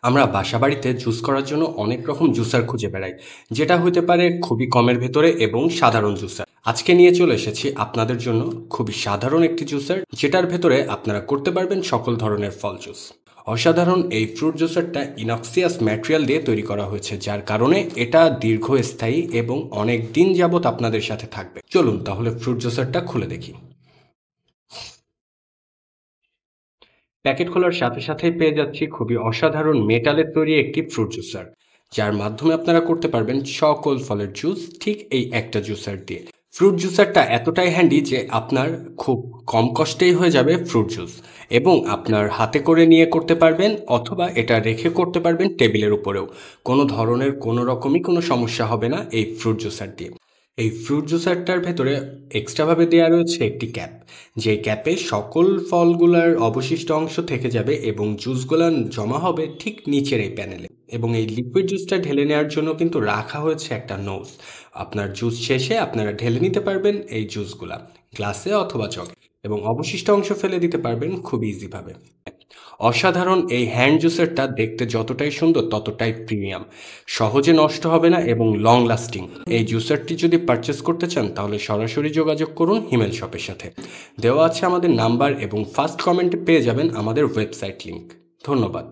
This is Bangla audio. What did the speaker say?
আমরা বাসাবাড়িতে জুস করার জন্য অনেক রকম জুসার খুঁজে বেড়াই, যেটা হতে পারে খুবই কমের ভেতরে এবং সাধারণ জুসার। আজকে নিয়ে চলে এসেছি আপনাদের জন্য খুবই সাধারণ একটি জুসার, যেটার ভেতরে আপনারা করতে পারবেন সকল ধরনের ফল জুস। অসাধারণ এই ফ্রুট জুসারটা ইনক্সিয়াস ম্যাটেরিয়াল দিয়ে তৈরি করা হয়েছে, যার কারণে এটা দীর্ঘস্থায়ী এবং অনেক দিন যাবত আপনাদের সাথে থাকবে। চলুন তাহলে ফ্রুট জুসারটা খুলে দেখি। প্যাকেট খোলার সাথে সাথেই পেয়ে যাচ্ছি খুবই অসাধারণ মেটালের তৈরি একটি ফ্রুট জুসার, যার মাধ্যমে আপনারা করতে পারবেন সকল ফলের জুস ঠিক এই একটা জুসার দিয়ে। ফ্রুট জুসারটা এতটাই হ্যান্ডি যে আপনার খুব কম কষ্টেই হয়ে যাবে ফ্রুট জুস, এবং আপনার হাতে করে নিয়ে করতে পারবেন অথবা এটা রেখে করতে পারবেন টেবিলের উপরেও। কোনো ধরনের কোনো রকমই কোনো সমস্যা হবে না এই ফ্রুট জুসার দিয়ে। এই ফ্রুট জুসারটার ভেতরে এক্সট্রাভাবে দেওয়া রয়েছে একটি ক্যাপ, যে ক্যাপে সকল ফলগুলার অবশিষ্ট অংশ থেকে যাবে এবং জুসগুলা জমা হবে ঠিক নিচের এই প্যানেলে। এবং এই লিকুইড জুসটা ঢেলে নেওয়ার জন্য কিন্তু রাখা হয়েছে একটা নোজ। আপনার জুস শেষে আপনারা ঢেলে নিতে পারবেন এই জুসগুলা গ্লাসে অথবা জগে, এবং অবশিষ্ট অংশ ফেলে দিতে পারবেন খুব ইজিভাবে। অসাধারণ এই হ্যান্ড জুসারটা দেখতে যতটাই সুন্দর ততটাই প্রিমিয়াম, সহজে নষ্ট হবে না এবং লং লাস্টিং। এই জুসারটি যদি পারচেস করতে চান তাহলে সরাসরি যোগাযোগ করুন হিমেল শপের সাথে। দেওয়া আছে আমাদের নাম্বার এবং ফার্স্ট কমেন্টে পেয়ে যাবেন আমাদের ওয়েবসাইট লিংক। ধন্যবাদ।